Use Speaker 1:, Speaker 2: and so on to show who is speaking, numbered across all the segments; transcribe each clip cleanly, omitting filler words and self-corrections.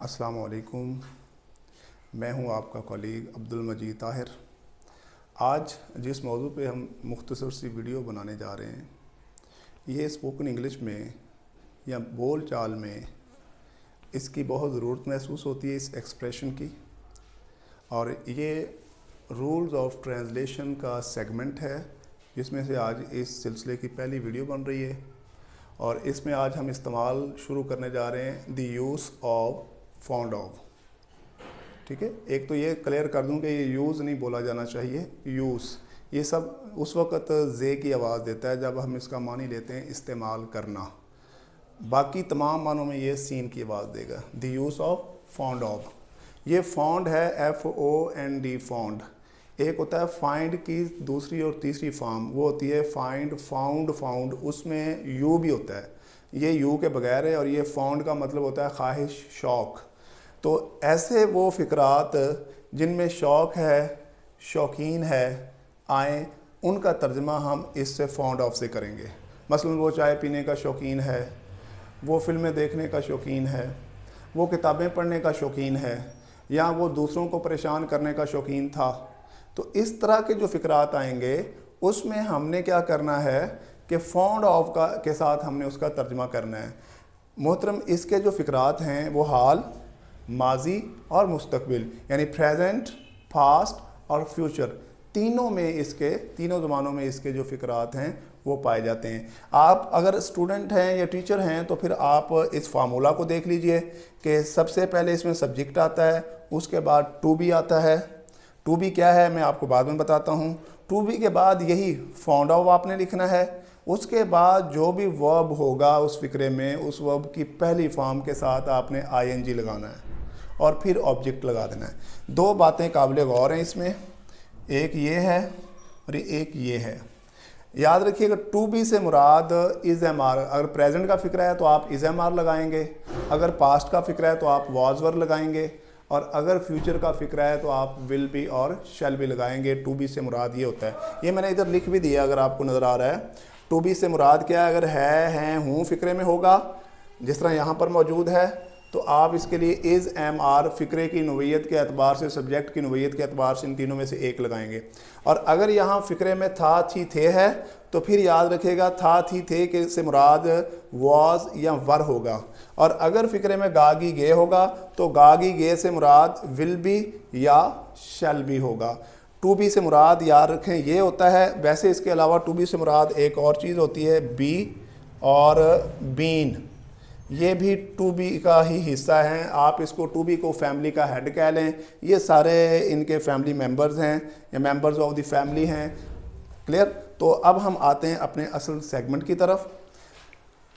Speaker 1: अस्सलाम वालेकुम। मैं हूं आपका कॉलीग अब्दुल मजीद ताहिर। आज जिस मौजू पे हम मुख्तसर सी वीडियो बनाने जा रहे हैं, ये स्पोकन इंग्लिश में या बोल चाल में इसकी बहुत ज़रूरत महसूस होती है, इस एक्सप्रेशन की। और ये रूल्स ऑफ ट्रांसलेशन का सेगमेंट है, जिसमें से आज इस सिलसिले की पहली वीडियो बन रही है। और इसमें आज हम इस्तेमाल शुरू करने जा रहे हैं the use of found of. ठीक है, एक तो ये क्लियर कर दूं कि ये यूज़ नहीं बोला जाना चाहिए, यूज़। ये सब उस वक़्त जे की आवाज़ देता है जब हम इसका मानी लेते हैं इस्तेमाल करना। बाकी तमाम मानों में ये सीन की आवाज़ देगा। The use of found of. ये फाउंड है FOND, फाउंड। एक होता है फाइंड की दूसरी और तीसरी फॉर्म, वो होती है फाइंड, फाउंड, फाउंड। उसमें यू भी होता है, ये यू के बगैर है। और ये फाउंड का मतलब होता है ख्वाहिश, शौक़। तो ऐसे वो फ़िक्रात जिनमें शौक़ है, शौकीन है, आए, उनका तर्जमा हम इससे फाउंड ऑफ से करेंगे। मसलन वो चाय पीने का शौकीन है, वो फिल्में देखने का शौकीन है, वो किताबें पढ़ने का शौकीन है, या वो दूसरों को परेशान करने का शौकीन था। तो इस तरह के जो फ़िक्रात आएंगे उसमें हमने क्या करना है कि फाउंड ऑफ के साथ हमने उसका तर्जमा करना है। मोहतरम, इसके जो फ़िक्रात हैं वो हाल, माजी और मुस्तकबिल, यानी प्रेजेंट, पास्ट और फ्यूचर, तीनों में इसके, तीनों ज़मानों में इसके जो फ़िक्रात हैं वो पाए जाते हैं। आप अगर स्टूडेंट हैं या टीचर हैं तो फिर आप इस फार्मूला को देख लीजिए कि सबसे पहले इसमें सब्जेक्ट आता है, उसके बाद टू बी आता है। टू बी क्या है मैं आपको बाद में बताता हूँ। टू बी के बाद यही फाउंड ऑफ आपने लिखना है। उसके बाद जो भी वर्ब होगा उस फिक्रे में, उस वर्ब की पहली फॉर्म के साथ आपने ING लगाना है और फिर ऑब्जेक्ट लगा देना है। दो बातें काबिल गौर हैं इसमें, एक ये है और एक ये है। याद रखिएगा, टू बी से मुराद इज़ एम आर। अगर प्रेजेंट का फिक्र है तो आप इज़ एम आर लगाएंगे, अगर पास्ट का फिक्र है तो आप वॉज वर लगाएंगे, और अगर फ्यूचर का फिक्र है तो आप विल बी और शैल बी लगाएंगे। टू बी से मुराद ये होता है। ये मैंने इधर लिख भी दिया अगर आपको नज़र आ रहा है। टू बी से मुराद क्या है? अगर है, हैं, हूँ फिक्रे में होगा, जिस तरह यहाँ पर मौजूद है, तो आप इसके लिए इज़ एम आर फ़िक्रे की नोवियत के अतबार से, सब्जेक्ट की नोवियत के अतबार से इन तीनों में से एक लगाएंगे। और अगर यहाँ फ़िक्रे में था, थी, थे है, तो फिर याद रखिएगा था, थी, थे के से मुराद वॉज या वर होगा। और अगर फ़िक्रे में गागी गे होगा तो गागी गे से मुराद विल बी या शैल बी होगा। टू बी से मुराद याद रखें ये होता है। वैसे इसके अलावा टू बी से मुराद एक और चीज़ होती है, बी और बीन। ये भी टू बी का ही हिस्सा हैं। आप इसको टू बी को फैमिली का हेड कह लें। ये सारे इनके फैमिली मेंबर्स हैं या मेंबर्स ऑफ द फैमिली हैं। क्लियर? तो अब हम आते हैं अपने असल सेगमेंट की तरफ।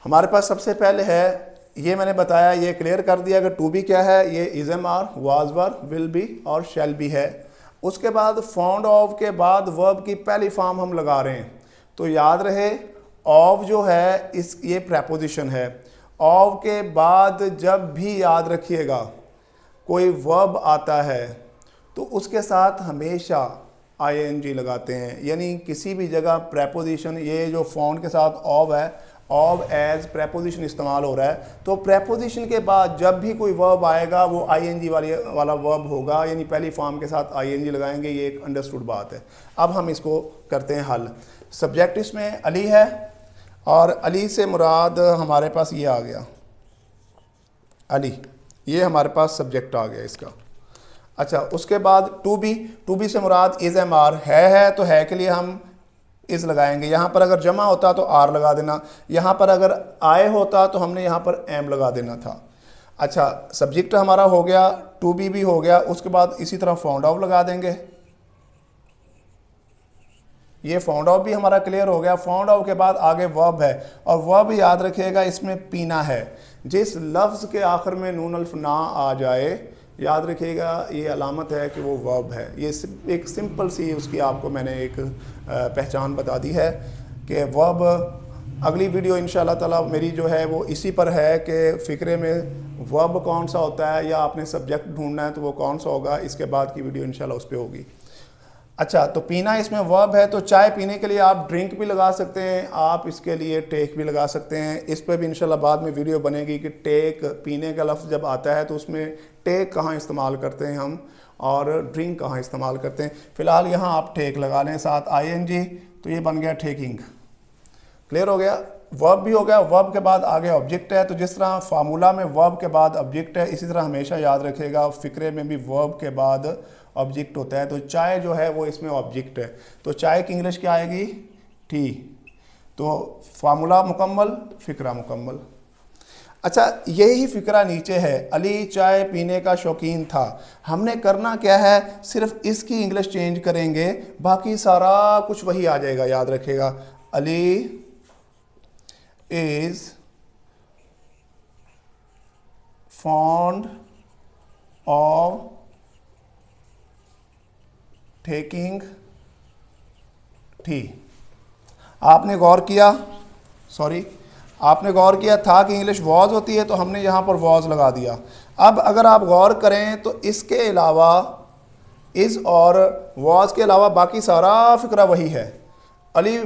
Speaker 1: हमारे पास सबसे पहले है, ये मैंने बताया, ये क्लियर कर दिया कि टू बी क्या है। ये is am are, was were, will be और शैल बी है। उसके बाद फाउंड ऑफ के बाद वर्ब की पहली फॉर्म हम लगा रहे हैं। तो याद रहे, ऑफ जो है ये प्रेपोजिशन है। ऑफ के बाद जब भी याद रखिएगा कोई वर्ब आता है तो उसके साथ हमेशा ING लगाते हैं। यानी किसी भी जगह प्रेपोजिशन, ये जो फाउंड के साथ ऑफ है, ऑफ एज प्रेपोजिशन इस्तेमाल हो रहा है, तो प्रेपोजिशन के बाद जब भी कोई वर्ब आएगा वो ING वाला वर्ब होगा, यानी पहली फॉर्म के साथ ING लगाएंगे। ये एक अंडरस्टूड बात है। अब हम इसको करते हैं हल। सब्जेक्ट इसमें अली है और अली से मुराद हमारे पास ये आ गया, अली, ये हमारे पास सब्जेक्ट आ गया इसका। अच्छा, उसके बाद टू बी से मुराद इज़ एम आर है तो है के लिए हम इज़ लगाएंगे। यहाँ पर अगर जमा होता तो आर लगा देना, यहाँ पर अगर आए होता तो हमने यहाँ पर एम लगा देना था। अच्छा, सब्जेक्ट हमारा हो गया, टू बी भी हो गया। उसके बाद इसी तरह फाउंड ऑफ लगा देंगे। ये फाउंड ऑफ भी हमारा क्लियर हो गया। फाउंड ऑफ के बाद आगे वर्ब है, और वर्ब याद रखिएगा इसमें पीना है। जिस लफ्ज़ के आखिर में नून अल्फ ना आ जाए, याद रखिएगा ये अलामत है कि वो वर्ब है। ये एक सिंपल सी उसकी आपको मैंने एक पहचान बता दी है कि वर्ब। अगली वीडियो इंशाल्लाह ताला मेरी जो है वो इसी पर है कि फ़िक्रे में वर्ब कौन सा होता है, या आपने सब्जेक्ट ढूंढना है तो वो कौन सा होगा। इसके बाद की वीडियो इंशाल्लाह उस पर होगी। अच्छा, तो पीना इसमें वर्ब है, तो चाय पीने के लिए आप ड्रिंक भी लगा सकते हैं, आप इसके लिए टेक भी लगा सकते हैं। इस पर भी इंशाल्लाह बाद में वीडियो बनेगी कि टेक, पीने का लफ्ज़ जब आता है तो उसमें टेक कहाँ इस्तेमाल करते हैं हम और ड्रिंक कहाँ इस्तेमाल करते हैं। फ़िलहाल यहाँ आप टेक लगा लें साथ ING, तो ये बन गया टेकिंग। क्लियर हो गया, वर्ब भी हो गया। वर्ब के बाद आगे ऑब्जेक्ट है, तो जिस तरह फार्मूला में वर्ब के बाद ऑब्जेक्ट है, इसी तरह हमेशा याद रखेगा फ़िक्रे में भी वर्ब के बाद ऑब्जेक्ट होता है। तो चाय जो है वो इसमें ऑब्जेक्ट है, तो चाय की इंग्लिश क्या आएगी? टी। तो फार्मूला मुकम्मल, फ़िक्रा मुकम्मल। अच्छा, यही फ़िक्रा नीचे है, अली चाय पीने का शौकीन था। हमने करना क्या है, सिर्फ इसकी इंग्लिश चेंज करेंगे, बाकी सारा कुछ वही आ जाएगा। याद रखेगा, Ali is fond of taking tea। आपने गौर किया, आपने गौर किया था कि इंग्लिश वॉज होती है, तो हमने यहाँ पर वॉज लगा दिया। अब अगर आप गौर करें तो इसके अलावा, इस और वॉज के अलावा बाकी सारा फ़िक्रा वही है। Ali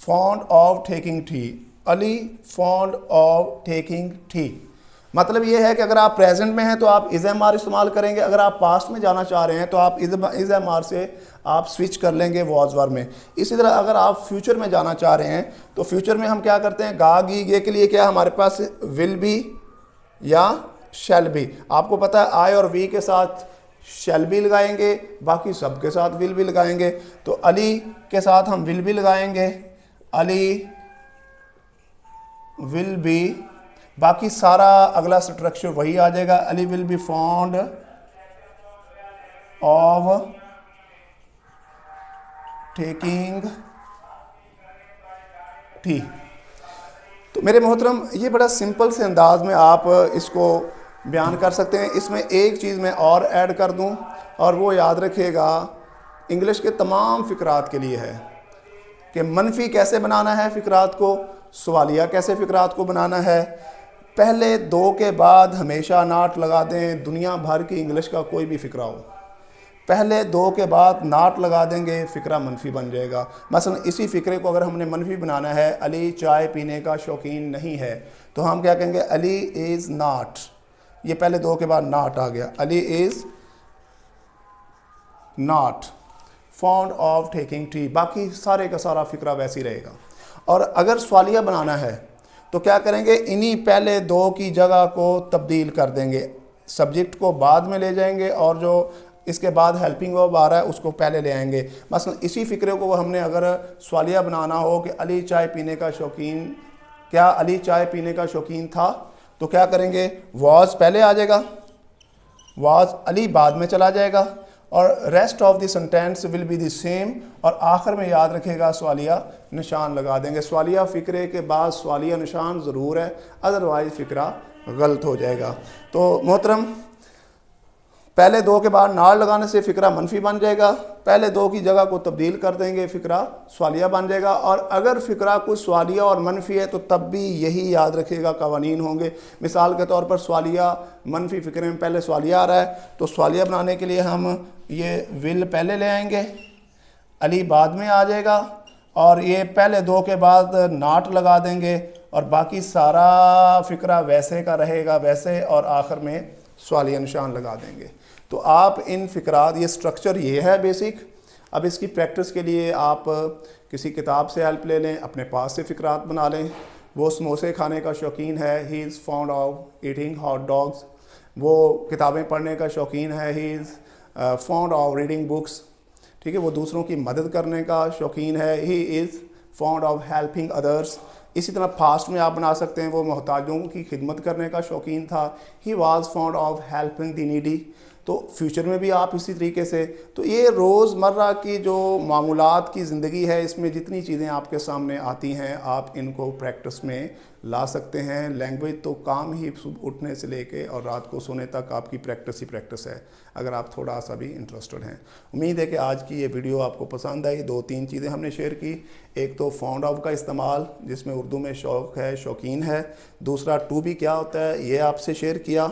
Speaker 1: fond of taking T, Ali fond of taking T. मतलब ये है कि अगर आप प्रेजेंट में हैं तो आप इज़ एम आर इस्तेमाल करेंगे, अगर आप पास्ट में जाना चाह रहे हैं तो आप इज़ एम आर से आप स्विच कर लेंगे वॉज वर्ब में। इसी तरह अगर आप फ्यूचर में जाना चाह रहे हैं तो फ्यूचर में हम क्या करते हैं, गा गी गे के लिए क्या हमारे पास विल बी या शैल बी। आपको पता है आई और वी के साथ शैल बी लगाएंगे, बाकी सब के साथ विल बी लगाएंगे। तो अली के साथ हम विल बी लगाएंगे, अली विल बी, बाकी सारा अगला स्ट्रक्चर वही आ जाएगा। Ali will be fond of taking T. तो मेरे मोहतरम, ये बड़ा सिंपल से अंदाज में आप इसको बयान कर सकते हैं। इसमें एक चीज़ मैं और ऐड कर दूं, और वो याद रखिएगा इंग्लिश के तमाम फ़िक्रात के लिए है कि मनफी कैसे बनाना है फ़िक्रात को, सवालिया कैसे फ़िक्रात को बनाना है। पहले दो के बाद हमेशा नाट लगा दें, दुनिया भर की इंग्लिश का कोई भी फ़िक्रा हो, पहले दो के बाद नाट लगा देंगे, फ़िक्रा मनफी बन जाएगा। मसलन इसी फ़िक्रे को अगर हमने मनफी बनाना है, अली चाय पीने का शौकीन नहीं है, तो हम क्या कहेंगे, अली इज़ नाट। ये पहले दो के बाद नाट आ गया, Ali is not fond of taking tea. बाकी सारे का सारा फ़िक्रा वैसे ही रहेगा। और अगर सवालिया बनाना है तो क्या करेंगे, इन्हीं पहले दो की जगह को तब्दील कर देंगे, सब्जेक्ट को बाद में ले जाएंगे और जो इसके बाद हेल्पिंग वर्ब आ रहा है उसको पहले ले आएंगे। मसलन इसी फ़िक्रे को हमने अगर सवालिया बनाना हो कि अली चाय पीने का शौकीन, क्या अली चाय पीने का शौकीन था, तो क्या करेंगे, वॉज पहले आ जाएगा, वॉज, अली बाद में चला जाएगा, और rest of the sentence will be the same, और आखिर में याद रखेगा सवालिया निशान लगा देंगे। सवालिया फ़िक्रे के बाद सवालिया निशान ज़रूर है, अदरवाइज़ फ़िक्रा गलत हो जाएगा। तो मोहतरम, पहले दो के बाद नाल लगाने से फ़िक्रा मनफी बन जाएगा, पहले दो की जगह को तब्दील कर देंगे, फ़िक्रा सवालिया बन जाएगा। और अगर फ़िक्रा कुछ सवालिया और मनफी है तो तब भी यही याद रखिएगा कवानीन होंगे। मिसाल के तौर पर सवालिया मनफी फ़िक्रे में पहले सवालिया आ रहा है, तो सवालिया बनाने के लिए हम ये विल पहले ले आएंगे, अली बाद में आ जाएगा, और ये पहले दो के बाद नाट लगा देंगे, और बाकी सारा फ़िक्रा वैसे का रहेगा वैसे, और आखिर में सवालिया निशान लगा देंगे। तो आप इन फ़िक्रात, ये स्ट्रक्चर ये है बेसिक। अब इसकी प्रैक्टिस के लिए आप किसी किताब से हेल्प ले लें, अपने पास से फ़िक्रात बना लें। वो समोसे खाने का शौकीन है, he is fond of eating hot dogs. वो किताबें पढ़ने का शौकीन है, he is fond of reading books. ठीक है, वो दूसरों की मदद करने का शौकीन है, he is fond of helping others. इसी तरह फास्ट में आप बना सकते हैं, वो मोहताजों की खिदमत करने का शौकीन था, he was fond of helping the needy. तो फ्यूचर में भी आप इसी तरीके से, तो ये रोज़मर्रा की जो मामूलात की ज़िंदगी है, इसमें जितनी चीज़ें आपके सामने आती हैं आप इनको प्रैक्टिस में ला सकते हैं। लैंग्वेज तो काम ही सुबह उठने से लेके और रात को सोने तक आपकी प्रैक्टिस ही प्रैक्टिस है, अगर आप थोड़ा सा भी इंटरेस्टेड हैं। उम्मीद है कि आज की ये वीडियो आपको पसंद आई। दो तीन चीज़ें हमने शेयर की, एक तो फॉन्ड ऑफ का इस्तेमाल जिसमें उर्दू में शौक़ है, शौकीन है। दूसरा टू भी क्या होता है ये आपसे शेयर किया।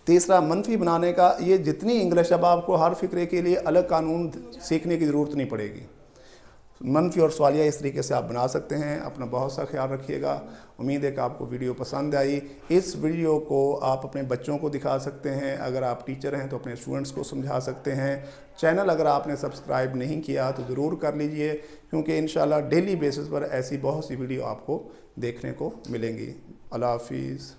Speaker 1: तीसरा, मनफी बनाने का, ये जितनी इंग्लिश, अब आपको हर फिक्रे के लिए अलग कानून सीखने की ज़रूरत नहीं पड़ेगी। मनफी और सवालिया इस तरीके से आप बना सकते हैं। अपना बहुत सा ख्याल रखिएगा। उम्मीद है कि आपको वीडियो पसंद आई। इस वीडियो को आप अपने बच्चों को दिखा सकते हैं, अगर आप टीचर हैं तो अपने स्टूडेंट्स को समझा सकते हैं। चैनल अगर आपने सब्सक्राइब नहीं किया तो ज़रूर कर लीजिए, क्योंकि इंशाल्लाह डेली बेसिस पर ऐसी बहुत सी वीडियो आपको देखने को मिलेंगी। अल्लाह हाफिज़।